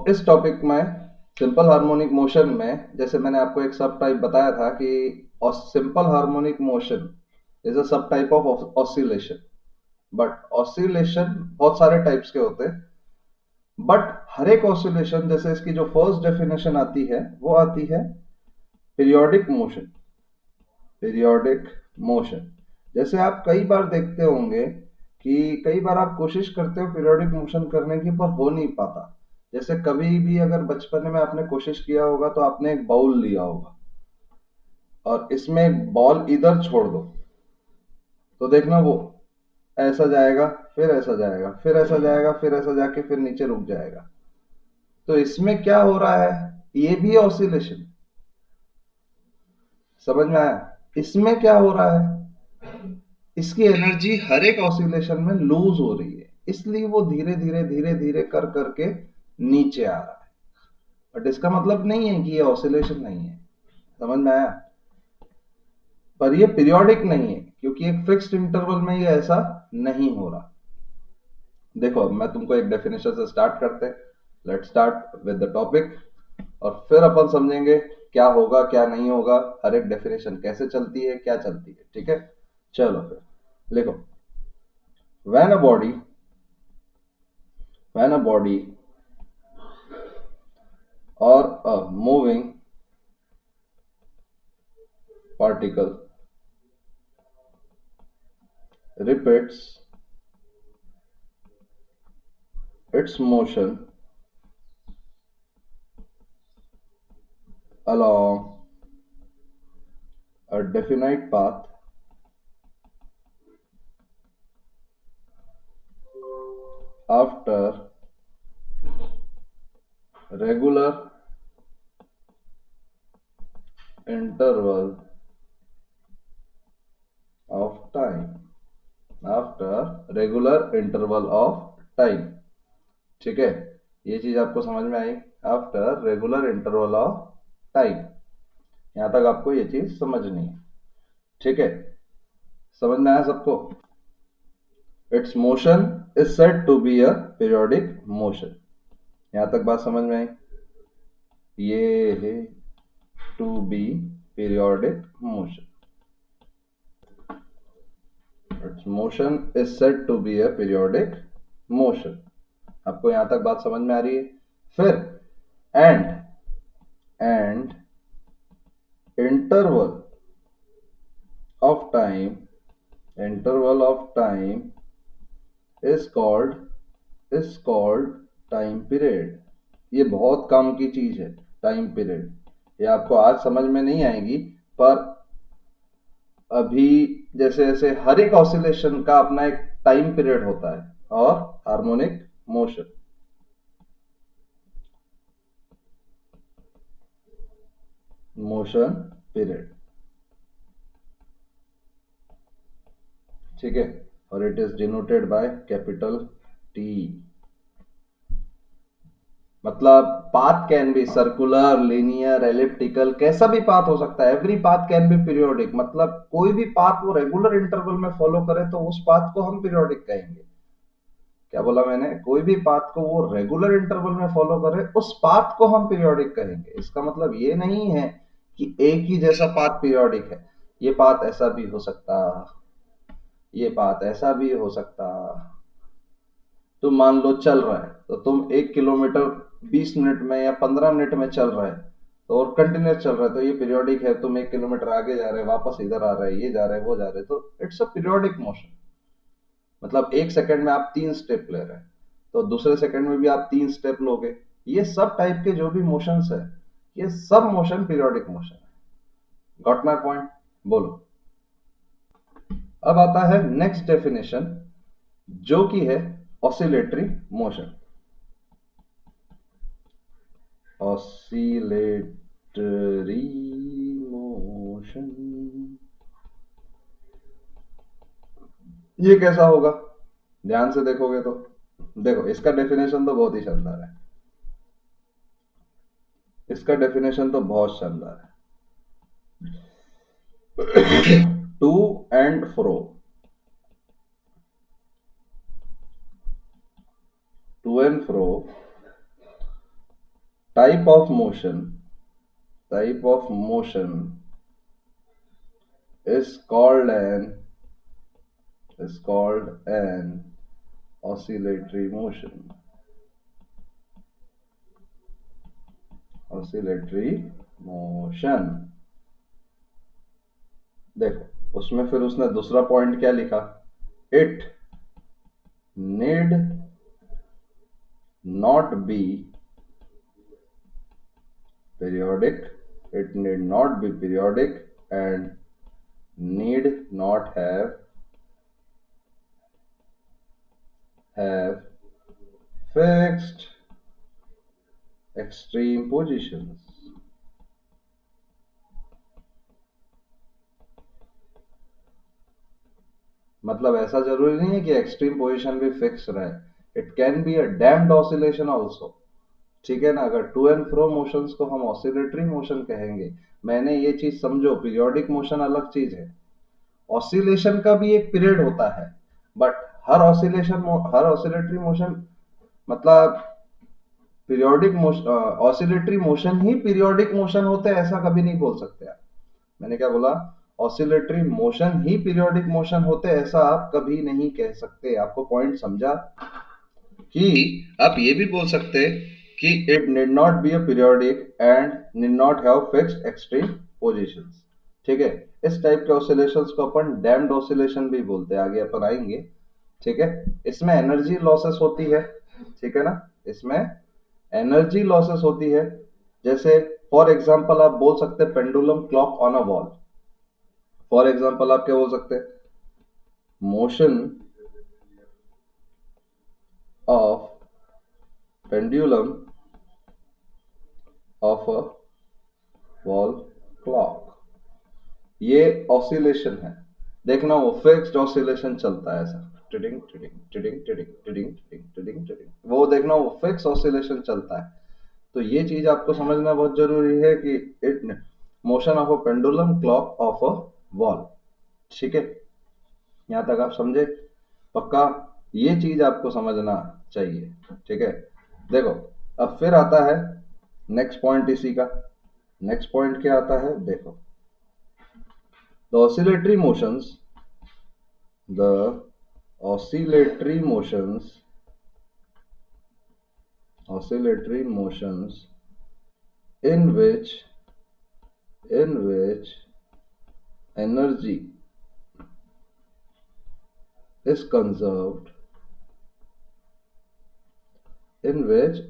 इस टॉपिक में simple harmonic motion में जैसे मैंने आपको एक सब टाइप बताया था कि simple harmonic motion is a sub type of oscillation. But oscillation बहुत सारे टाइप्स के होते हैं। बट हर एक ऑसिलेशन जैसे इसकी जो फर्स्ट डेफिनेशन आती है वो आती है पीरियोडिक मोशन। पीरियोडिक मोशन जैसे आप कई बार देखते होंगे कि कई बार आप कोशिश करते हो पीरियोडिक मोशन करने की पर हो नहीं पाता। जैसे कभी भी अगर बचपन में आपने कोशिश किया होगा तो आपने एक बाउल लिया होगा और इसमें एक बॉल इधर छोड़ दो तो देखना वो ऐसा जाएगा, फिर ऐसा जाएगा, फिर ऐसा जाएगा, फिर ऐसा जाके फिर नीचे रुक जाएगा। तो इसमें क्या हो रहा है, ये भी ऑसिलेशन। समझ में आया? इसमें क्या हो रहा है, इसकी एनर्जी हर एक ऑसिलेशन में लूज हो रही है, इसलिए वो धीरे धीरे धीरे धीरे कर करके नीचे आ रहा है। बट इसका मतलब नहीं है कि ये ऑसिलेशन नहीं है। समझ में आया? पर ये पीरियोडिक नहीं है क्योंकि एक फिक्स्ड इंटरवल में ये ऐसा नहीं हो रहा। देखो अब मैं तुमको एक डेफिनेशन से स्टार्ट करते हैं। Let's start with the topic और फिर अपन समझेंगे क्या होगा क्या नहीं होगा, हर एक डेफिनेशन कैसे चलती है, क्या चलती है। ठीक है, चलो फिर लिखो। When a body when a body or a moving particle repeats its motion along a definite path after regular interval of time, after regular interval of time। ठीक है, ये चीज आपको समझ में आई? After regular interval of time, यहां तक आपको ये चीज समझनी है। ठीक है, समझ में आया सबको? Its motion is said to be a periodic motion. यहां तक बात समझ में आई? ये है to be periodic motion. Its motion is said to be a periodic motion. आपको यहां तक बात समझ में आ रही है? फिर and interval of time, interval of time is called time period. ये बहुत काम की चीज है, टाइम पीरियड। ये आपको आज समझ में नहीं आएगी पर अभी जैसे जैसे हर एक ऑसिलेशन का अपना एक टाइम पीरियड होता है और हार्मोनिक मोशन मोशन पीरियड। ठीक है, और it is denoted by capital T. मतलब path can be circular, linear, elliptical, कैसा भी पाथ हो सकता है। Every path can be periodic, मतलब कोई भी पाथ वो रेगुलर इंटरवल में फॉलो करे तो उस पाथ को हम पीरियोडिक कहेंगे। क्या बोला मैंने? कोई भी पाथ को वो रेगुलर इंटरवल में फॉलो करे उस पाथ को हम पीरियोडिक कहेंगे। इसका मतलब ये नहीं है कि एक ही जैसा पाथ पीरियोडिक है। ये पाथ ऐसा भी हो सकता, ये पाथ ऐसा भी हो सकता। तुम मान लो चल रहा है तो तुम 1 किलोमीटर 20 मिनट में या 15 मिनट में चल रहा है तो और कंटिन्यूस चल रहा है तो ये पीरियोडिक है। तुम 1 किलोमीटर आगे जा रहे हैं, वापस इधर आ रहे हैं, ये जा रहे हैं, वो जा रहे हैं, तो इट्स अ पीरियोडिक मोशन। मतलब 1 सेकंड में आप 3 स्टेप ले रहे हैं तो दूसरे सेकंड में भी आप 3 स्टेप लोगे। ये सब टाइप के जो भी मोशंस है, ये सब मोशन पीरियोडिक मोशन है। Got my point? बोलो। अब आता है नेक्स्ट डेफिनेशन जो कि है ऑसिलेटरी मोशन। ऑसिलेटरी मोशन ये कैसा होगा? ध्यान से देखोगे तो देखो इसका डेफिनेशन तो बहुत ही शानदार है। इसका डेफिनेशन तो बहुत शानदार है। To and fro, to and fro type of motion is called an oscillatory motion. देखो उसमें फिर उसने दूसरा पॉइंट क्या लिखा, it need not be periodic, it need not be periodic and need not have fixed extreme positions. मतलब ऐसा जरूरी नहीं है कि एक्सट्रीम पोजीशन भी फिक्स रहे, it can be a damped oscillation also. ठीक है ना, अगर टू एंड फ्रो मोशंस को हम ऑसिलेटरी मोशन कहेंगे, मैंने ये चीज समझो, पीरियोडिक मोशन अलग चीज है, ऑसिलेशन का भी एक पीरियड होता है, बट हर ऑसिलेटरी मोशन मतलब पीरियोडिक मोशन, ऑसिलेटरी मोशन ही पीरियोडिक मोशन होते हैं ऐसा कभी नहीं बोल सकते आप। मैंने क्या बोला, ऑसिलेटरी मोशन ही पीरियोडिक मोशन होते हैं ऐसा आप कभी नहीं कह सकते। आपको पॉइंट समझा कि आप ये भी बोल सकते कि it need not be a periodic and need not have fixed extreme positions. ठीक है, इस टाइप के ऑसिलेशंस को अपन डैम्प्ड ऑसिलेशन भी बोलते हैं, आगे अपन आएंगे। ठीक है, इसमें एनर्जी लॉसेस होती है। ठीक है ना, इसमें एनर्जी लॉसेस होती है, जैसे फॉर एग्जांपल आप बोल सकते हैं pendulum clock on a wall. For example आप क्या बोल सकते हैं, motion of pendulum of a wall clock, ये ऑसिलेशन है। देखना वो फिक्स्ड ऑसिलेशन चलता है ऐसा, tiding tiding tiding tiding tiding tiding tiding tiding, वो देखना वो फिक्स ऑसिलेशन चलता है। तो ये चीज आपको समझना बहुत जरूरी है कि it motion of a pendulum clock of a wall. ठीक है, यहां तक आप समझे, पक्का, ये चीज आपको समझना चाहिए। ठीक है, देखो अब फिर आता है नेक्स्ट पॉइंट इसी का। नेक्स्ट पॉइंट क्या आता है, देखो the oscillatory motions, the oscillatory motions in which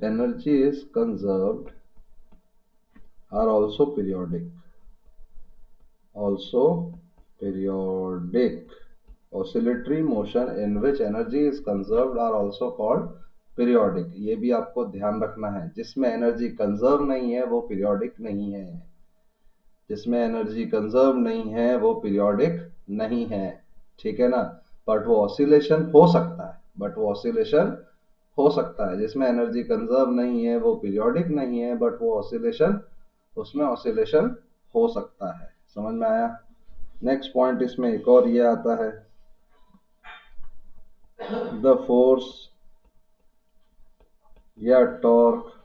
energy is conserved are also periodic. Oscillatory motion in which energy is conserved are also called periodic। ये भी आपको ध्यान रखना है, जिसमें एनर्जी कंजर्व नहीं है वो पीरियोडिक नहीं है, जिसमें एनर्जी कंजर्व नहीं है वो पीरियोडिक नहीं है। ठीक है ना, बट वो ऑसिलेशन हो सकता है, जिसमें एनर्जी कंजर्व नहीं है वो पीरियोडिक नहीं है, बट वो ऑसिलेशन, उसमें ऑसिलेशन हो सकता है। समझ में आया। नेक्स्ट पॉइंट इसमें एक और ये आता है, द फोर्स या torque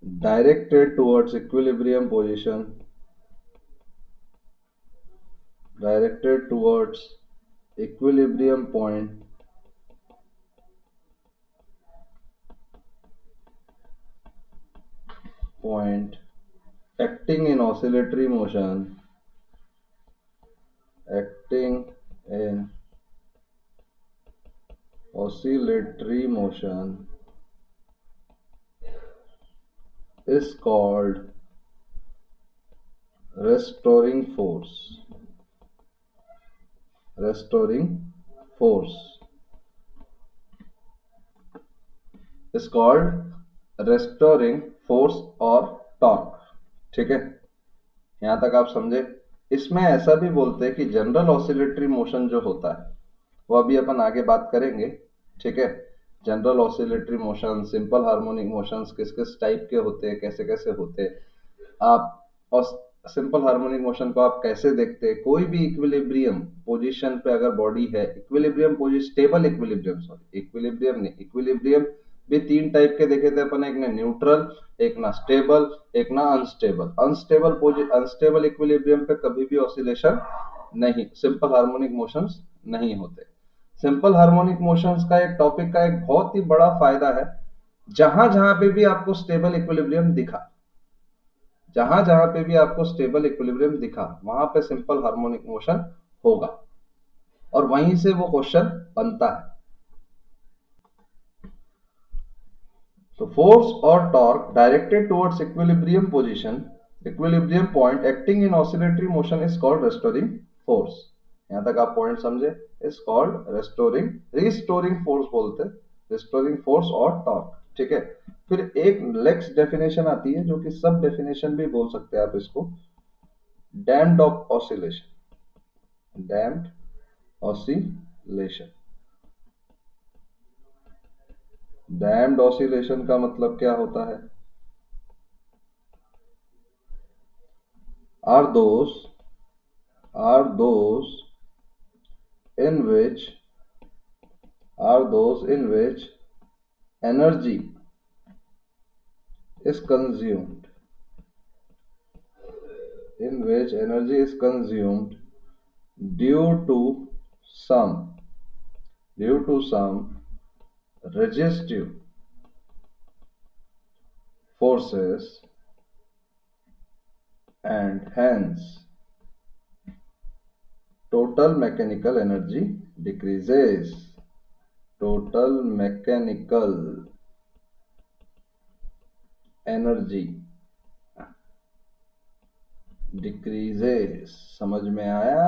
directed towards equilibrium position, directed towards equilibrium point acting in oscillatory motion, acting in oscillatory motion is called restoring force, restoring force is called restoring force और torque। ठीक है, यहां तक आप समझे। इसमें ऐसा भी बोलते हैं कि जनरल ऑसिलेटरी मोशन जो होता है वो अभी अपन आगे बात करेंगे। ठीक है, general oscillatory motion, simple harmonic motions किस किस टाइप के होते हैं, कैसे कैसे होते हैं, आप सिंपल हार्मोनिक मोशन को आप कैसे देखते हैं, कोई भी इक्विलिब्रियम पोजीशन पे अगर बॉडी है, equilibrium position, stable equilibrium, sorry equilibrium नहीं, इक्विलिब्रियम भी तीन टाइप के देखे थे अपन, एक ने न्यूट्रल, एक ना स्टेबल, एक ना अनस्टेबल। अनस्टेबल इक्विलिब्रियम पे कभी भी ऑसिलेशन नहीं, सिंपल हार्मोनिक मोशंस नहीं होते। सिंपल हार्मोनिक मोशंस का एक टॉपिक का एक बहुत ही बड़ा फायदा है, जहां जहां पे भी आपको स्टेबल इक्विलिब्रियम दिखा, जहां जहां पे भी आपको स्टेबल इक्विलिब्रियम दिखा, वहां पे सिंपल हार्मोनिक मोशन होगा और वहीं से वो क्वेश्चन बनता है। तो फोर्स और torque directed towards equilibrium position, equilibrium point acting in oscillatory motion is called restoring force. यहां तक आप पॉइंट समझे? Is called restoring, restoring force बोलते हैं, रिस्टोरिंग फोर्स और टॉर्क। ठीक है, फिर एक नेक्स्ट डेफिनेशन आती है जो कि सब डेफिनेशन भी बोल सकते हैं आप इसको, damped oscillation. Damped oscillation, damped oscillation का मतलब क्या होता है? are those in which energy is consumed, due to some resistive forces, and hence total mechanical energy decreases. Total mechanical energy decreases. समझ में आया?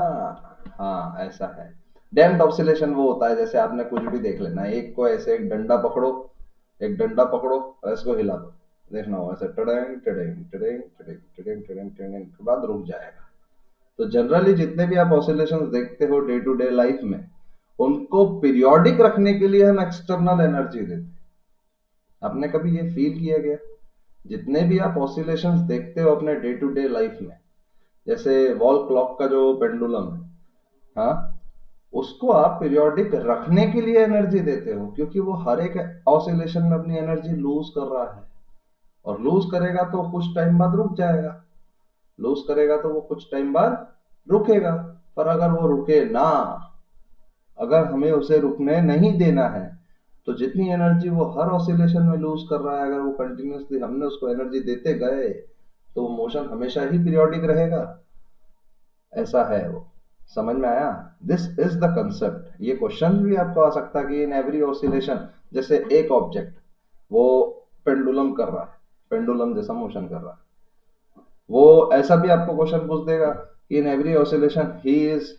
हाँ, ऐसा है। डैम्प्ड ऑसिलेशन वो होता है जैसे आपने कुछ भी देख लेना, एक को ऐसे एक डंडा पकड़ो, और इसको हिला दो, देखना हो ऐसे टड़ेंग टड़ेंग टड़ेंग टड़ेंग टड़ेंग टड़ेंग टड़ेंग के बाद रुक जाएगा। तो जनरली जितने भी आप ऑसिलेशंस देखते हो डे टू डे लाइफ में, उनको पीरियोडिक रखने के लिए हम एक्सटर्नल एनर्जी देते हैं। आपने कभी ये फील किया गया? जितने भी आप ऑसिलेशंस देखते हो अपने डे टू डे लाइफ में, जैसे वॉल क्लॉक का जो पेंडुलम है, हाँ, उसको आप पीरियोडिक रखने के लिए एनर्जी देते हो, क्योंकि वो हर एक ऑसिलेशन में अपनी एनर्जी लूज कर रहा है, और लूज करेगा तो कुछ टाइम बाद रुक जाएगा, लूज करेगा तो वो कुछ टाइम बाद रुकेगा। पर अगर वो रुके ना, अगर हमें उसे रुकने नहीं देना है, तो जितनी एनर्जी वो हर ऑसिलेशन में लूज कर रहा है, अगर वो कंटिन्यूसली हमने उसको एनर्जी देते गए, तो वो मोशन हमेशा ही पीरियोडिक रहेगा। ऐसा है वो। समझ में आया? This is the concept. ये क्वेश्चन भी आपको आ सकता है कि इन एवरी ऑसिलेशन, जैसे एक ऑब्जेक्ट वो पेंडुलम कर रहा है, पेंडुलम जैसा मोशन कर रहा है, वो ऐसा भी आपको क्वेश्चन पूछ देगा कि in every oscillation he is,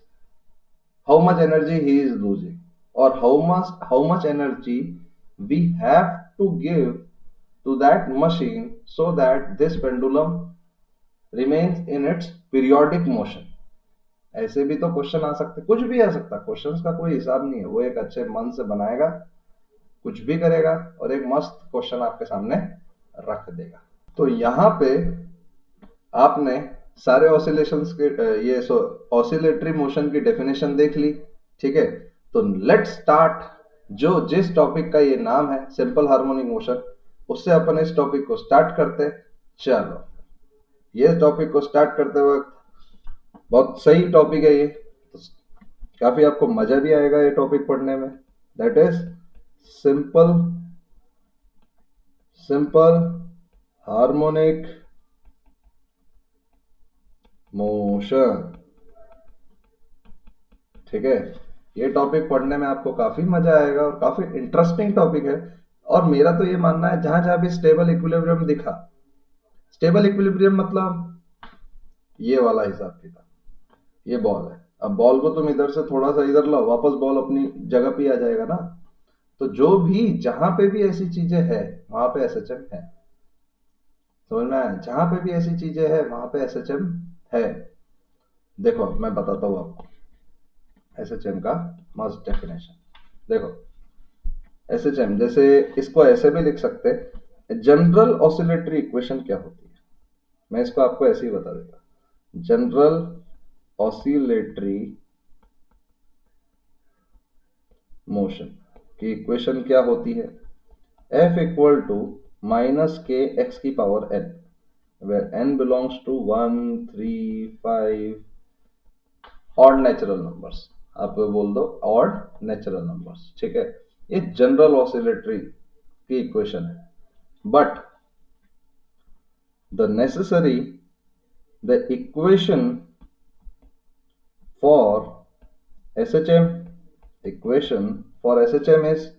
how much energy he is losing, or how much energy we have to give to that machine so that this pendulum remains in its periodic motion। ऐसे भी तो question आ सकते, कुछ भी आ सकता, questions का कोई हिसाब नहीं है। वो एक अच्छे मन से बनाएगा, कुछ भी करेगा और एक मस्त क्वेश्चन आपके सामने रख देगा। तो यहाँ पे आपने सारे ऑसिलेशंस के ये ऑसिलेटरी मोशन की डेफिनेशन देख ली। ठीक है, तो लेट्स स्टार्ट। जो जिस टॉपिक का ये नाम है सिंपल हार्मोनिक मोशन, उससे अपन इस टॉपिक को स्टार्ट करते। चलो, ये टॉपिक को स्टार्ट करते वक्त बहुत सही टॉपिक है ये, तो काफी आपको मजा भी आएगा ये टॉपिक पढ़ने में। That is simple simple harmonic motion. ठीक है, ये टॉपिक पढ़ने में आपको काफी मजा आएगा और काफी इंटरेस्टिंग टॉपिक है। और मेरा तो ये मानना है, जहां जहां भी स्टेबल इक्विलिब्रियम दिखा, स्टेबल इक्विलिब्रियम मतलब ये वाला हिसाब किताब, ये बॉल है, अब बॉल को तुम इधर से थोड़ा सा इधर लाओ, वापस बॉल अपनी जगह पे आ जाएगा ना। तो जो भी जहां पे भी ऐसी चीजें है, वहां पे एसएचएम है। समझ में आया? जहां पे भी ऐसी चीजें है वहां पे एसएचएम है। देखो मैं बताता हूं आपको एसएचएम का मस्त डेफिनेशन। देखो, एसएचएम जैसे इसको ऐसे भी लिख सकते हैं, जनरल ऑसिलेटरी इक्वेशन क्या होती है, मैं इसको आपको ऐसे ही बता देता। जनरल ऑसिलेटरी मोशन की इक्वेशन क्या होती है? f equal to minus k x की power n, where n belongs to 1, 3, 5 odd natural numbers, आप बोल दो ऑड नेचुरल नंबर्स, ठीक है। ये जनरल ऑसिलेटरी की इक्वेशन है। But the necessary the equation for SHM, equation for SHM is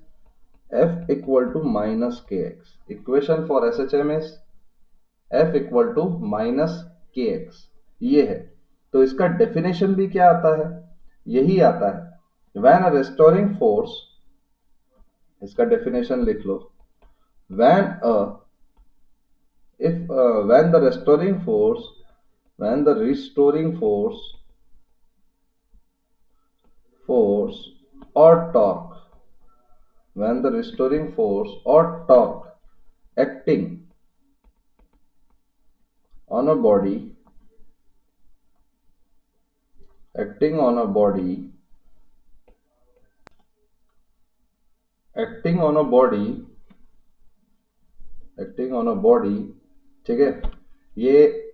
f equal to minus kx. Equation for SHM is f equal to minus kx, ये है। तो इसका definition भी क्या आता है, यही आता है। When a restoring force, इसका डेफिनेशन लिख लो। When a if when the restoring force or torque, when the restoring force or torque acting on a body acting on a body acting on a body acting on a body, ठीक है। ये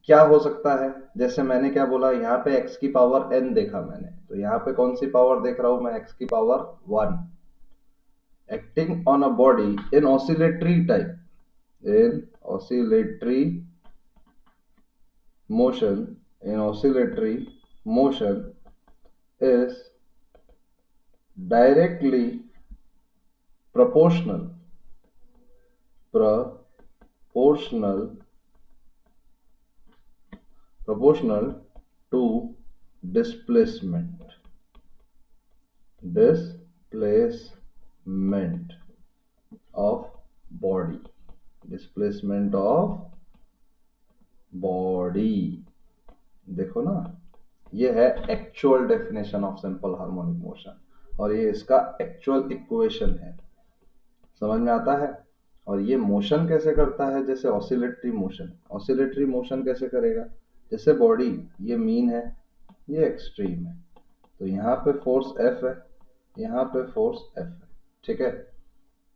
क्या हो सकता है, जैसे मैंने क्या बोला, यहाँ पे x की पावर n देखा मैंने, तो यहाँ पे कौन सी पावर देख रहा हूं मैं, x की power 1। Acting on a body in oscillatory type, in oscillatory motion is directly proportional to displacement of body, displacement of body। देखो ना, ये है actual definition of simple harmonic motion, और ये इसका एक्चुअल इक्वेशन है। समझ में आता है। और ये मोशन कैसे करता है, जैसे ऑसिलेटरी मोशन कैसे करेगा, जैसे बॉडी ये मीन है, ये एक्सट्रीम है, तो यहाँ पे फोर्स F है, यहाँ पे फोर्स F है, ठीक है।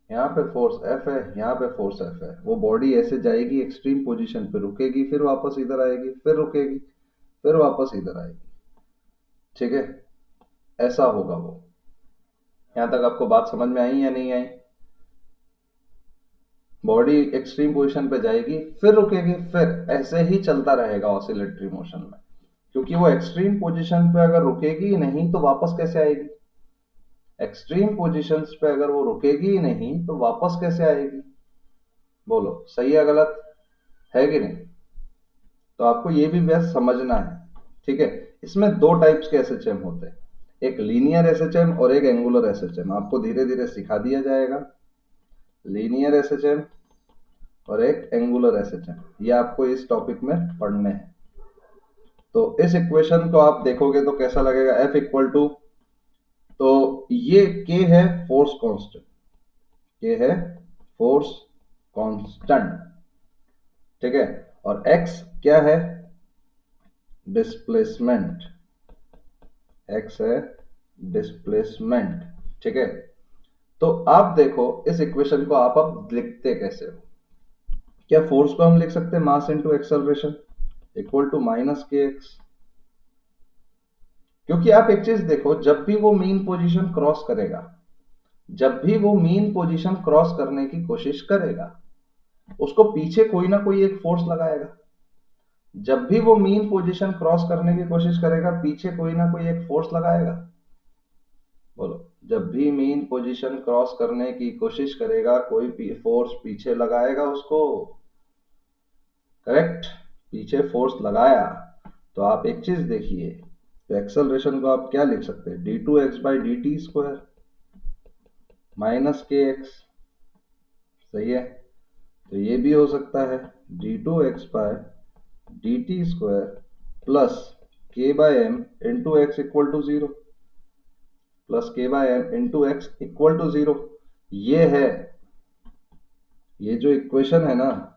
यहाँ पे फोर्स F है, यहाँ पे फोर्स F है। वो बॉडी ऐसे जाएगी एक्सट्रीम पोजीशन पे, रुकेगी, फिर वापस इधर आएगी, फिर रुकेगी, फिर वापस इधर आएगी, ठीक है। ऐसा होगा वो। यहाँ तक आपको बात समझ में आई या नहीं आई। बॉडी एक्सट्रीम पोजीशन पे जाएगी, फिर रुकेगी, फिर ऐसे ही चलता रहेगा ऑसिलेटरी मोशन में, क्योंकि वो एक्सट्रीम पोजीशन पे अगर रुकेगी नहीं तो वापस कैसे आएगी। एक्सट्रीम पोजीशंस पे अगर वो रुकेगी ही नहीं तो वापस कैसे आएगी, बोलो सही है गलत है कि नहीं। तो आपको ये भी बेस्ट समझना है, ठीक है। इसमें दो टाइप्स के एसएचएम होते हैं, एक लीनियर एसएचएम और एक एंगुलर एसएचएम। आपको धीरे धीरे सिखा दिया जाएगा, लीनियर एसएचएम और एक एंगुलर एसएचएम, ये आपको इस टॉपिक में पढ़ने हैं। तो इस इक्वेशन को आप देखोगे तो कैसा लगेगा, F इक्वल टू, तो ये K है फोर्स कांस्टेंट, K है फोर्स कांस्टेंट, ठीक है। और X क्या है, डिस्प्लेसमेंट, X है डिस्प्लेसमेंट, ठीक है। तो आप देखो इस इक्वेशन को आप अब लिखते कैसे हो। क्या फोर्स को हम लिख सकते हैं mass into acceleration equal to minus K X, क्योंकि आप एक चीज देखो, जब भी वो मीन पोजीशन क्रॉस करेगा, जब भी वो मीन पोजीशन क्रॉस करने की कोशिश करेगा, उसको पीछे कोई ना कोई एक फोर्स लगाएगा। जब भी वो मीन पोजीशन क्रॉस करने की कोशिश करेगा, पीछे कोई ना कोई एक फोर्स लगाएगा। बोलो, जब भी मीन पोजीशन क्रॉस करने की कोशिश करेगा, कोई फोर्स पीछे लगाएगा उसको, करेक्ट, पीछे फोर्स लगाया। तो आप एक चीज देखिए, तो एक्सेलरेशन को आप क्या लिख सकते हैं, d2x by D T square minus K X, सही है। तो ये भी हो सकता है d2x by D T square plus K by M into X equal to zero, plus K by M into X equal to zero. ये है, ये जो इक्वेशन है ना,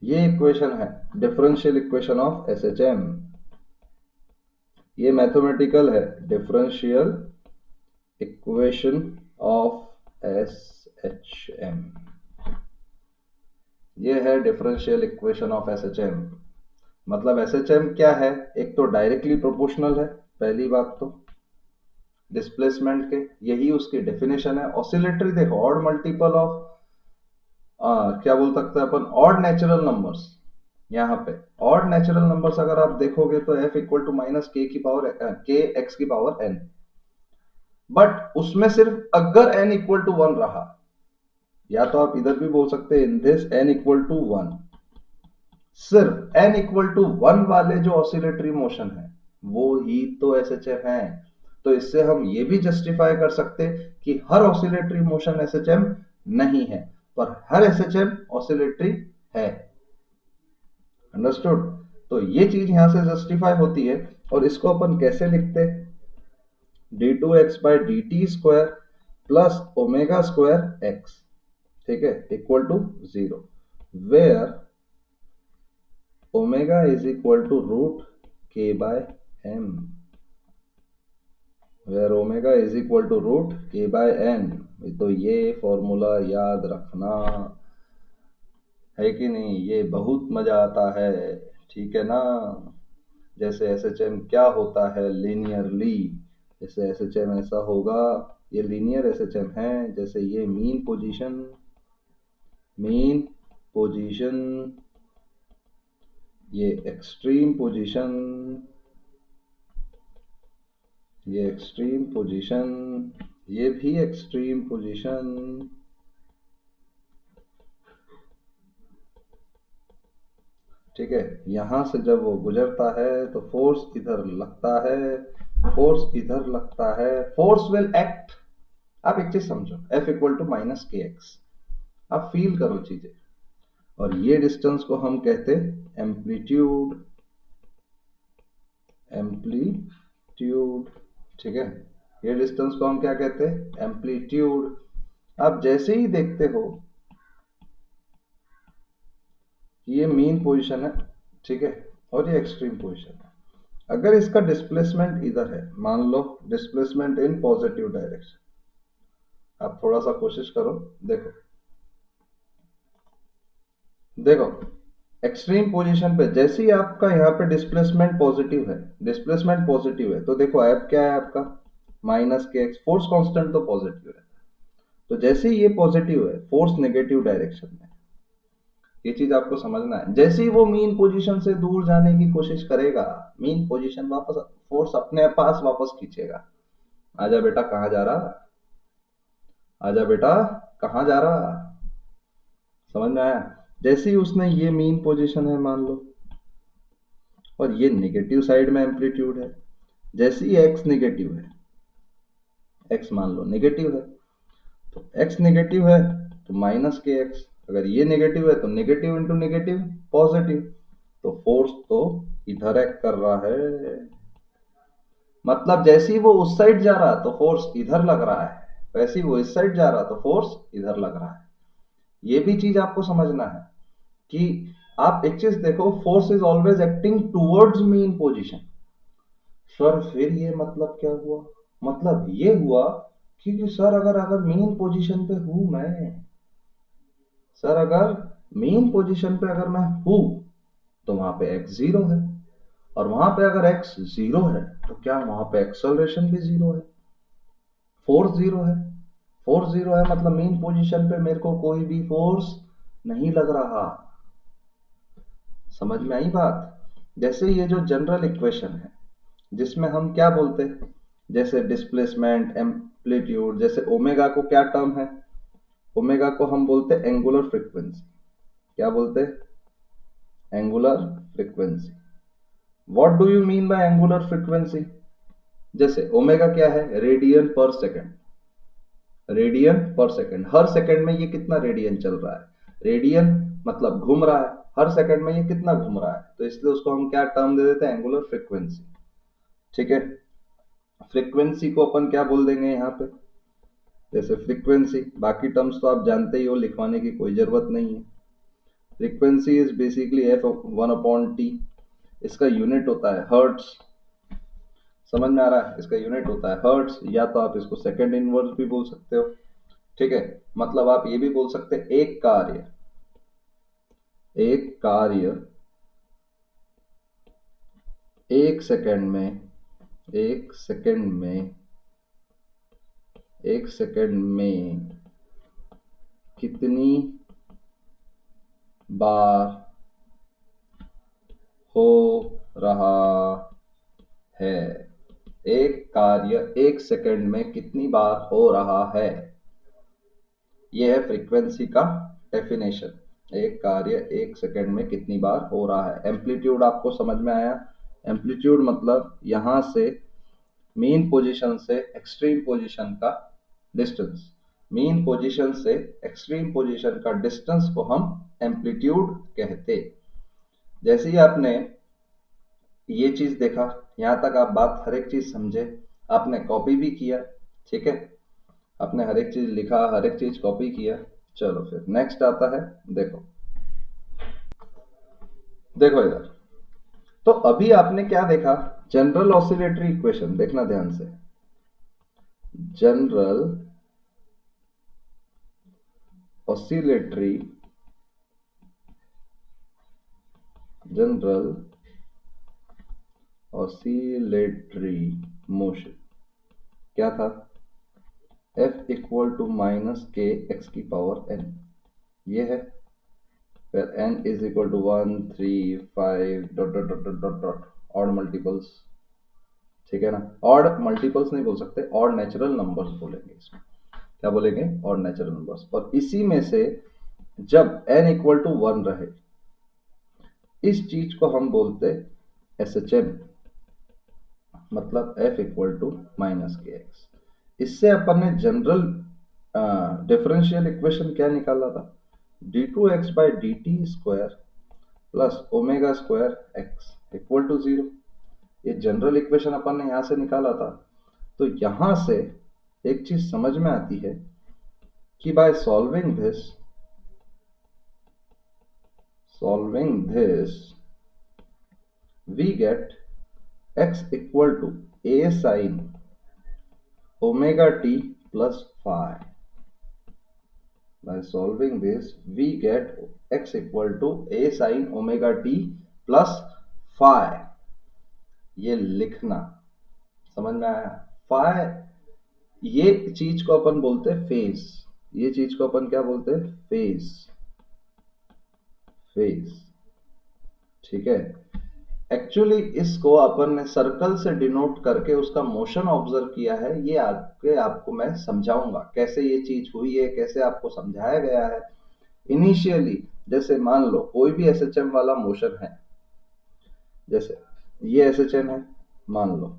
ये इक्वेशन है डिफरेंशियल इक्वेशन ऑफ एसएचएम। ये मैथमेटिकल है, differential equation of SHM, H M. ये है differential equation of S H M. मतलब एस एच एम क्या है? एक तो डायरेक्टली प्रोपोर्शनल है, पहली बात तो डिस्प्लेसमेंट के, यही उसकी डेफिनेशन है। ऑसिलेटरी देखो, ऑड मल्टीपल ऑफ क्या बोल सकते हैं अपन, ऑड नेचुरल नंबर्स। यहाँ पे ऑड नेचुरल नंबर्स अगर आप देखोगे तो f इक्वल टू माइनस के की पावर के एक्स की पावर n, बट उसमें सिर्फ अगर n इक्वल टू 1 रहा, या तो आप इधर भी बोल सकते हैं in this n equal to 1, सिर्फ n इक्वल टू 1 वाले जो ऑसिलेटरी मोशन है वो ही तो एसएचएम है। तो इससे हम ये भी जस्टिफाई कर सकते कि हर ऑसिलेटरी मोशन एसएचएम नहीं है, पर हर एसएचएम ऑसिलेटरी है। अंडरस्टूड? तो ये चीज यहां से जस्टिफाई होती है। और इसको अपन कैसे लिखते हैं? d2x by D T square plus omega square X, ठीक है, equal to 0, where omega is equal to root K by M, where omega is equal to root K by N. तो ये फॉर्मूला याद रखना है कि नहीं? ये बहुत मजा आता है, ठीक है ना? जैसे एसएचएम क्या होता है लीनियरली, जैसे एसएचएम ऐसा होगा, ये लीनियर एसएचएम है। जैसे ये मीन पोजीशन, ये एक्सट्रीम पोजीशन, ये एक्सट्रीम पोजीशन, ये भी एक्सट्रीम पोजीशन, ठीक है। यहां से जब वो गुजरता है तो फोर्स इधर लगता है, फोर्स इधर लगता है, फोर्स विल एक्ट। आप एक चीज समझो, F equal to minus K x, आप फील करो चीजें। और ये डिस्टेंस को हम कहते एम्पलीट्यूड, एम्पलीट्यूड, ठीक है। ये डिस्टेंस को हम क्या कहते हैं? एम्पलीट्यूड। आप जैसे ही देखते हो ये मीन पोजीशन है, ठीक है, और ये एक्सट्रीम पोजीशन है, अगर इसका डिस्प्लेसमेंट इधर है, मान लो डिस्प्लेसमेंट इन पॉजिटिव डायरेक्शन, आप थोड़ा सा कोशिश करो, देखो देखो एक्सट्रीम पोजीशन पे जैसे ही आपका यहाँ पे डिस्प्लेसमेंट पॉजिटिव है, डिस्प्लेसमेंट पॉजिटिव है, तो देखो एफ क्या है आपका? Minus K x, force constant तो पॉजिटिव है। तो जैसे ही ये पॉजिटिव है, फोर्स नेगेटिव डायरेक्शन में, ये चीज आपको समझना है। जैसे ही वो मीन पोजीशन से दूर जाने की कोशिश करेगा, मीन पोजीशन वापस, फोर्स अपने पास वापस खींचेगा। आजा बेटा, कहाँ जा रहा? आजा बेटा, कहाँ जा रहा? समझ में आया? जैसे ही उसने, ये मीन पोजीशन है मान लो, और ये नेगेटिव साइड में एम्पलीट्यूड है, जैसे ही एक्स नेगेटिव है, एक्स मान लो नेगेटिव है, तो एक्स नेगेटिव है तो माइनस के एक्स, अगर ये नेगेटिव है तो नेगेटिव इंटू नेगेटिव पॉजिटिव, तो फोर्स तो इधर एक्ट कर रहा है। मतलब जैसे ही वो उस साइड जा रहा तो फोर्स इधर लग रहा है, वैसे ही वो इस साइड जा रहा तो फोर्स इधर लग रहा है। ये भी चीज आपको समझना है कि आप एक चीज देखो, force is always acting towards mean position. Sir फिर ये मतलब क्या हुआ? मतलब ये हुआ कि सर अगर अगर मेन पोजीशन पे हूं मैं, सर अगर मेन पोजीशन पे अगर मैं हूं तो वहां पे x जीरो है, और वहां पे अगर x जीरो है तो क्या वहां पे एक्सेलरेशन भी जीरो है, फोर्स जीरो है। फोर्स जीरो है मतलब मेन पोजीशन पे मेरे को कोई भी फोर्स नहीं लग रहा। समझ में आई बात? जैसे ये जो जनरल इक्वेशन है जिसमें हम क्या बोलते हैं, जैसे डिस्प्लेसमेंट, एम्पलीट्यूड, जैसे ओमेगा को क्या टर्म है? ओमेगा को हम बोलते हैं एंगुलर फ्रीक्वेंसी। क्या बोलते हैं? Angular frequency. What do you mean bye angular frequency? जैसे ओमेगा क्या है? रेडियन पर सेकंड, रेडियन पर सेकंड, हर सेकंड में ये कितना रेडियन चल रहा है? रेडियन मतलब घूम रहा है, हर सेकंड में ये कितना घूम रहा है, तो इसलिए उसको हम क्या टर्म दे देते हैं? एंगुलर फ्रीक्वेंसी, ठीक है। फ्रीक्वेंसी को अपन क्या बोल देंगे यहाँ पे? जैसे फ्रीक्वेंसी, बाकी टर्म्स तो आप जानते ही हो, लिखवाने की कोई जरूरत नहीं है। Frequency is basically F one upon T, इसका यूनिट होता है हर्ट्स। समझ में आ रहा है? इसका यूनिट होता है हर्ट्स, या तो आप इसको सेकंड इनवर्स भी बोल सकते हो, ठीक है, मतलब आप ये भी बोल सकते हैं एक कार्य 1 सेकंड में कितनी बार हो रहा है। एक कार्य 1 सेकंड में कितनी बार हो रहा है, यह है फ्रीक्वेंसी का डेफिनेशन। एक कार्य 1 सेकंड में कितनी बार हो रहा है। एम्पलीट्यूड आपको समझ में आया। एम्पलीट्यूड मतलब यहां से मीन पोजीशन से एक्सट्रीम पोजीशन का डिस्टेंस। मीन पोजीशन से एक्सट्रीम पोजीशन का डिस्टेंस को हम एम्पलीट्यूड कहते। जैसे ही आपने ये चीज देखा, यहां तक आप बात हर एक चीज समझे, आपने कॉपी भी किया, ठीक है, आपने हर एक चीज लिखा, हर एक चीज कॉपी किया। चलो फिर नेक्स्ट आता है, देखो देखो इधर। तो अभी आपने क्या देखा, जनरल ऑसिलेटरी इक्वेशन, देखना ध्यान से। General oscillatory general oscillatory motion क्या था, F equal to minus K X की पावर n, ये है। फिर n is equal to 1 3 5 dot dot dot dot dot dot odd multiples, ठीक है ना। ऑड मल्टीपल्स नहीं बोल सकते, ऑड नेचुरल नंबर्स बोलेंगे इसमें। क्या बोलेंगे, ऑड नेचुरल नंबर्स। और इसी में से जब n इक्वल टू 1 रहे, इस चीज को हम बोलते SHM, मतलब F equal to minus K x. इससे अपन ने जनरल डिफरेंशियल इक्वेशन क्या निकाला था, d2x by D T square plus omega square X equal to 0। ये जनरल इक्वेशन अपन ने यहां से निकाला था। तो यहां से एक चीज समझ में आती है कि by solving this we get x equal to a sin omega t plus phi. By solving this, we get x equal to a sin omega t plus phi. ये लिखना समझ में आया। phi, ये चीज को अपन बोलते हैं फेज। ये चीज को अपन क्या बोलते हैं, फेज। फेज, ठीक है। एक्चुअली इसको अपन ने सर्कल से डिनोट करके उसका मोशन ऑब्जर्व किया है। ये आपको मैं समझाऊंगा कैसे ये चीज हुई है, कैसे आपको समझाया गया है। इनिशियली जैसे मान लो कोई भी एसएचएम वाला मोशन है, जैसे ये एसएचएम है मान लो,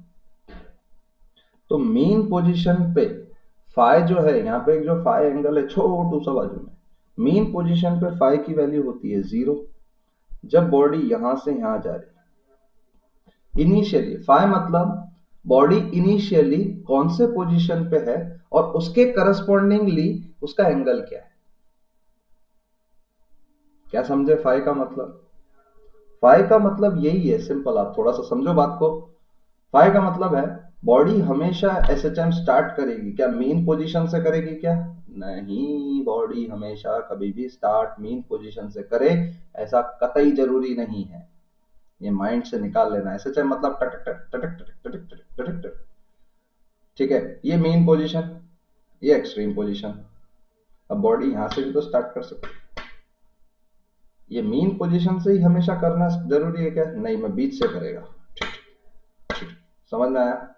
तो मेन पोजीशन पे फाई जो है, यहाँ पे एक जो फाई एंगल है छोटू सा बाजू में, मेन पोजीशन पे फाई की वैल्यू होती है 0। जब बॉडी यहां से यहां जा रही है, इनिशियली फाई मतलब बॉडी इनिशियली कौन से पोजीशन पे है और उसके करस्पॉन्डिंगली उसका एंगल क्या है। क्या समझे फाई का मतलब, फाई का मतलब यही है, सिंपल। आप थोड़ा सा समझो बात को। फाई का मतलब है बॉडी हमेशा एसएचएम स्टार्ट करेगी क्या मेन पोजीशन से करेगी क्या, नहीं, बॉडी हमेशा कभी भी स्टार्ट मेन पोजीशन से करे ऐसा कतई जरूरी नहीं है। ये माइंड से निकाल लेना। एसएचएम मतलब टक टक टक टक टक टक टक टक टक, ठीक है। ये मेन पोजीशन, ये एक्सट्रीम पोजीशन। अब बॉडी यहां से भी तो स्टार्ट कर सकती है। ये मेन पोजीशन से ही हमेशा करना जरूरी है क्या, नहीं, मैं बीच से करेगा। समझ में आया,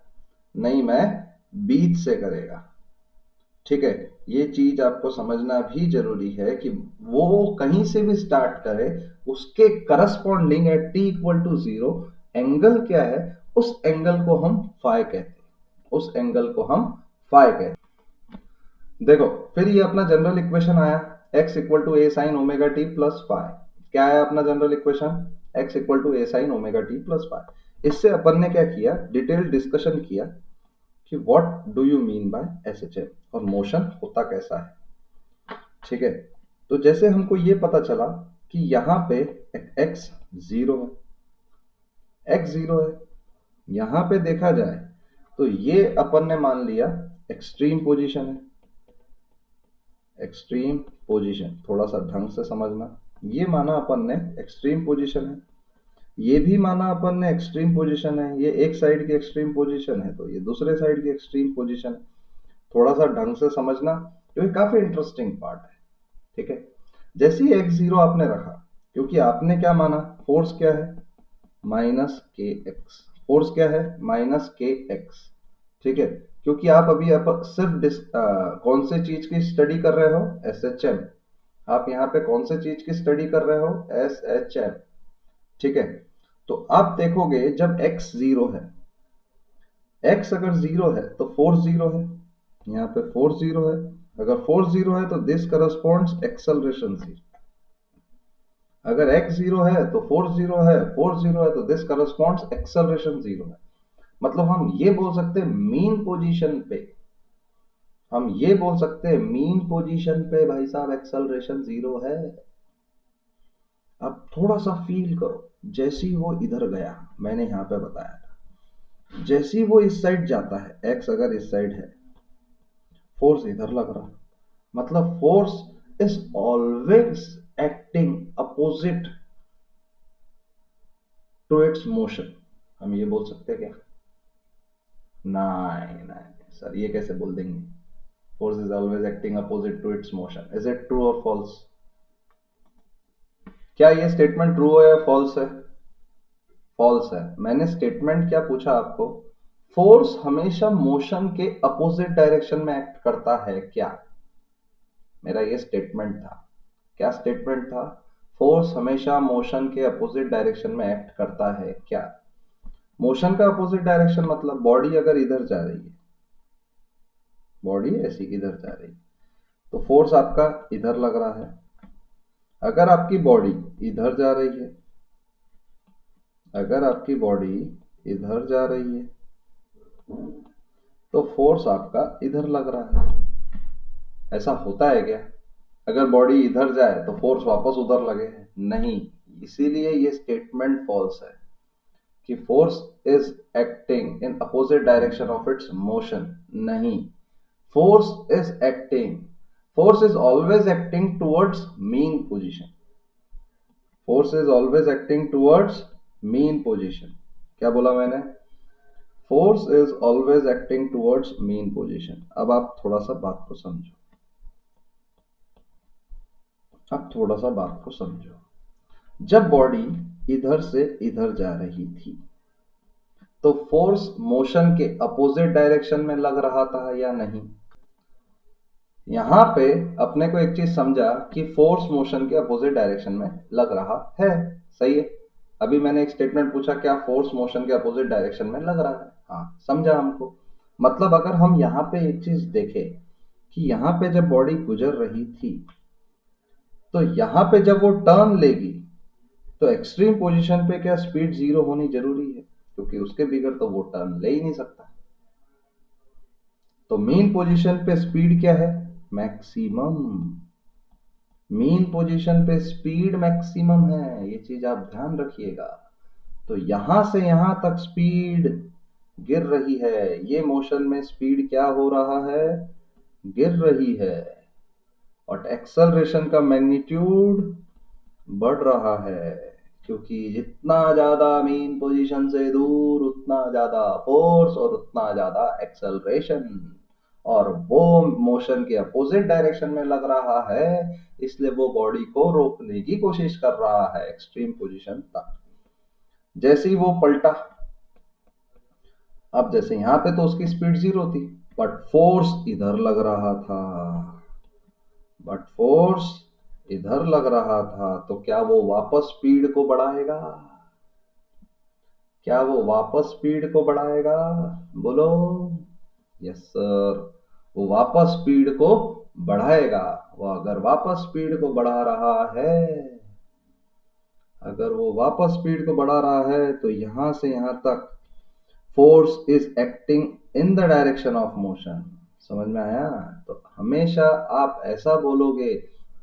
नहीं, मैं बीच से करेगा, ठीक है। ये चीज आपको समझना भी जरूरी है कि वो कहीं से भी स्टार्ट करे, उसके corresponding at t equal to 0 angle क्या है, उस एंगल को हम फाई कहते हैं। उस एंगल को हम फाई कहते हैं। देखो फिर ये अपना जनरल इक्वेशन आया, x equal to A sine omega t plus phi. क्या है अपना general equation, x equal to A sine omega t plus phi. इससे अपन ने क्या किया, डिटेल डिस्कशन किया कि what do you mean by SHM और मोशन होता कैसा है, ठीक है। तो जैसे हमको ये पता चला कि यहाँ पे x 0 है, x 0 है। यहाँ पे देखा जाए तो ये अपन ने मान लिया एक्सट्रीम पोजीशन है, एक्सट्रीम पोजीशन, थोड़ा सा ढंग से समझना। ये माना अपन ने एक्सट्रीम पोजीशन है, ये भी माना अपन ने एक्सट्रीम पोजीशन है, ये एक साइड की एक्सट्रीम पोजीशन है तो ये दूसरे साइड की एक्सट्रीम पोजीशन है। थोड़ा सा ढंग से समझना क्योंकि काफी इंटरेस्टिंग पार्ट है। ठीक है, जैसे ही एक्स जीरो आपने रखा, क्योंकि आपने क्या माना, फोर्स क्या है, माइनस के एक्स, फोर्स क्या है, माइनस के एक्स। ठीक है, क्योंकि आप अभी सिर्फ कौन से चीज की स्टडी कर रहे हो, एस एच एम। आप यहाँ पे कौन से चीज की स्टडी कर रहे हो, एस एच एम। ठीक है, तो आप देखोगे जब x जीरो है, x अगर जीरो है तो फोर्स जीरो है, यहाँ पे फोर्स जीरो है। अगर फोर्स जीरो है तो दिस करस्पॉन्ड्स एक्सेलरेशन जीरो। अगर x जीरो है तो फोर्स जीरो है, फोर्स जीरो है तो दिस करस्पॉन्ड्स एक्सेलरेशन जीरो है। मतलब हम ये बोल सकते हैं मीन पोजीशन पे, हम ये बोल सकते हैं मीन पोजीशन पे भाई साहब एक्सेलरेशन जीरो है। अब थोड़ा सा फील करो, जैसे ही वो इधर गया, मैंने यहां पे बताया था, जैसे ही वो इस साइड जाता है, एक्स अगर इस साइड है, फोर्स इधर लग रहा, मतलब force is always acting opposite to its motion. हम ये बोल सकते हैं क्या, नहीं नहीं सर, ये कैसे बोल देंगे, force is always acting opposite to its motion. Is it true और फॉल्स? क्या ये स्टेटमेंट ट्रू है या फॉल्स है? फॉल्स है। मैंने स्टेटमेंट क्या पूछा आपको, फोर्स हमेशा मोशन के अपोजिट डायरेक्शन में एक्ट करता है क्या? मेरा ये स्टेटमेंट था। क्या स्टेटमेंट था? फोर्स हमेशा मोशन के अपोजिट डायरेक्शन में एक्ट करता है क्या? मोशन का अपोजिट डायरेक्शन मतलब बॉडी अगर इधर जा रही है, बॉडी ऐसी इधर जा रही है, तो फोर्स आपका इधर लग रहा है। अगर आपकी बॉडी इधर जा रही है, अगर आपकी बॉडी इधर जा रही है तो फोर्स आपका इधर लग रहा है। ऐसा होता है क्या, अगर बॉडी इधर जाए तो फोर्स वापस उधर लगे? नहीं, इसीलिए ये स्टेटमेंट फॉल्स है कि force is acting in opposite direction of its motion. नहीं, force is acting, force is always acting towards mean position, force is always acting towards mean position. क्या बोला मैंने, force is always acting towards mean position. अब आप थोड़ा सा बात को समझो, अब थोड़ा सा बात को समझो। जब बॉडी इधर से इधर जा रही थी तो फोर्स मोशन के अपोजिट डायरेक्शन में लग रहा था या नहीं? यहां पे अपने को एक चीज समझा कि फोर्स मोशन के अपोजिट डायरेक्शन में लग रहा है, सही है। अभी मैंने एक स्टेटमेंट पूछा, क्या फोर्स मोशन के अपोजिट डायरेक्शन में लग रहा है? हाँ, समझा हमको। मतलब अगर हम यहाँ पे एक चीज देखें कि यहाँ पे जब बॉडी गुजर रही थी तो यहाँ पे जब वो टर्न लेगी तो एक्सट्रीम पोजीशन पे क्या स्पीड जीरो होनी जरूरी है, क्योंकि उसके बिगड़ तो वो टर्न ले ही नहीं सकता। तो मेन पोजीशन पे स्पीड क्या है, मैक्सिमम। मेन पोजीशन पे स्पीड मैक्सिमम है, ये चीज आप ध्यान रखिएगा। तो यहां से यहां तक स्पीड गिर रही है, ये मोशन में स्पीड क्या हो रहा है, गिर रही है। और एक्सेलरेशन का मैग्नीट्यूड बढ़ रहा है, क्योंकि जितना ज्यादा मेन पोजीशन से दूर उतना ज्यादा फोर्स और उतना ज्यादा एक्सेलरेशन, और वो मोशन के अपोजिट डायरेक्शन में लग रहा है, इसलिए वो बॉडी को रोकने की कोशिश कर रहा है एक्सट्रीम पोजीशन तक। जैसे ही वो पलटा, अब जैसे यहां पे तो उसकी स्पीड जीरो थी, बट फोर्स इधर लग रहा था, बट फोर्स इधर लग रहा था, तो क्या वो वापस स्पीड को बढ़ाएगा? क्या वो वापस स्पीड को बढ़ाएगा? बोलो। यस सर, वो वापस स्पीड को बढ़ाएगा। वो अगर वापस स्पीड को बढ़ा रहा है, अगर वो वापस स्पीड को बढ़ा रहा है तो यहां से यहां तक force is acting in the direction of motion. समझ में आया? तो हमेशा आप ऐसा बोलोगे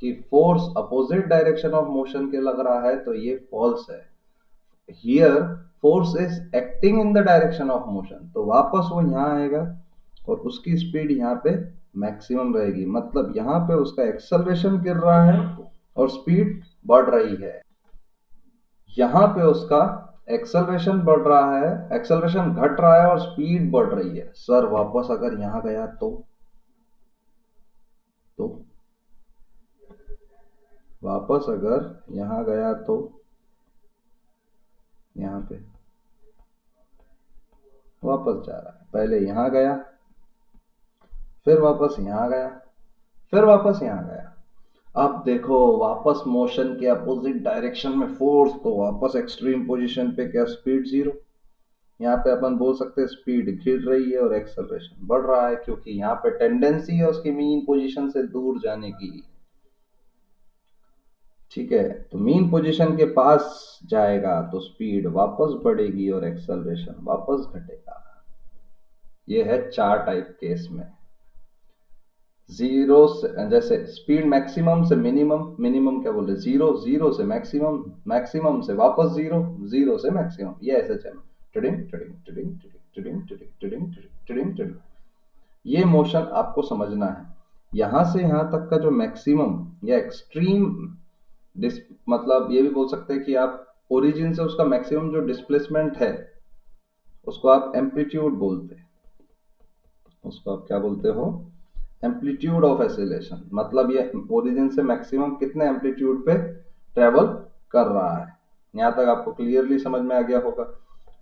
कि force opposite direction of motion के लग रहा है तो ये फॉल्स है। Here force is acting in the direction of motion, तो वापस वो यहां आएगा और उसकी स्पीड यहाँ पे मैक्सिमम रहेगी, मतलब यहाँ पे उसका एक्सेलरेशन गिर रहा है और स्पीड बढ़ रही है। यहाँ पे उसका एक्सेलरेशन बढ़ रहा है, एक्सेलरेशन घट रहा है और स्पीड बढ़ रही है। सर वापस अगर यहाँ गया तो वापस अगर यहाँ गया तो यहाँ पे वापस जा रहा है, पहले यहाँ गया, फिर वापस यहाँ गया, फिर वापस यहाँ गया। अब देखो वापस मोशन के अपोजिट डायरेक्शन में फोर्स, तो वापस एक्सट्रीम पोजीशन पे क्या स्पीड जीरो। यहाँ पे अपन बोल सकते हैं स्पीड गिर रही है और एक्सेलरेशन बढ़ रहा है, क्योंकि यहाँ पे टेंडेंसी है उसकी मीन पोजीशन से दूर जाने की। ठीक है, तो मीन पोजीशन के पास जाएगा तो स्पीड वापस बढ़ेगी और एक्सेलरेशन वापस घटेगा। ये है 4 टाइप केस में। जीरो से, जैसे स्पीड मैक्सिमम से मिनिमम, मिनिमम क्या बोले, जीरो, जीरो से मैक्सिमम, मैक्सिमम से वापस जीरो, जीरो से मैक्सिमम, ये ऐसे चलो tiding tiding tiding tiding tiding tiding tiding tiding. ये मोशन आपको समझना है। यहां से यहां तक का जो मैक्सिमम या एक्सट्रीम मतलब ये भी बोल सकते हैं कि आप ओरिजिन से उसका मैक्सिमम जो डिस्प्लेसमेंट है उसको आप एम्पलीट्यूड बोलते हैं। उसको आप क्या बोलते हो, एम्पलीट्यूड ऑफ एसिलेशन। मतलब ये ओरिजिन से मैक्सिमम कितने एम्पलीट्यूड पे ट्रेवल कर रहा है। यहाँ तक आपको क्लियरली समझ में आ गया होगा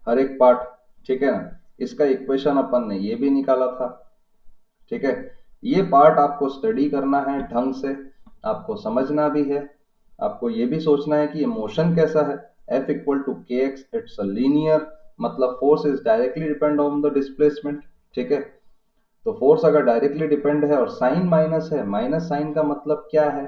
हर एक पार्ट। ठीक है ना, इसका इक्वेशन अपन ने ये भी निकाला था। ठीक है, ये पार्ट आपको स्टडी करना है ढंग से, आपको समझना भी है, आपको ये भी सोचना है कि ये मोशन कैसा है। F इक्वल टू के एक्स, इट्स अ लीनियर, मतलब force is directly depend on the displacement. ठीक है, तो फोर्स अगर डायरेक्टली डिपेंड है और साइन माइनस है, माइनस साइन का मतलब क्या है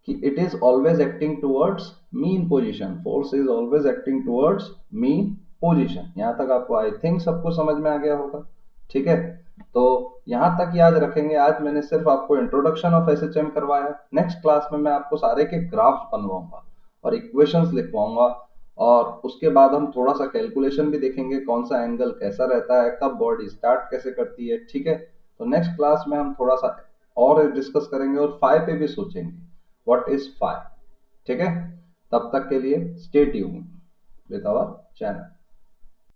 कि it is always acting towards mean position. Force is always acting towards mean position. यहां तक आपको आई थिंक सबको समझ में आ गया होगा। ठीक है, तो यहां तक याद रखेंगे। आज मैंने सिर्फ आपको इंट्रोडक्शन ऑफ एसएचएम करवाया। नेक्स्ट क्लास में मैं आपको सारे के ग्राफ्स बनवाऊंगा और इक्वेशंस लिखवाऊंगा, और उसके बाद हम थोड़ा सा कैलकुलेशन भी देखेंगे, कौन सा एंगल कैसा रहता है, कब बॉडी स्टार्ट कैसे करती है। ठीक है, तो नेक्स्ट क्लास में हम थोड़ा सा और डिस्कस करेंगे और फाइव पे भी सोचेंगे, व्हाट इज फाइव। ठीक है, तब तक के लिए stay tuned with our channel.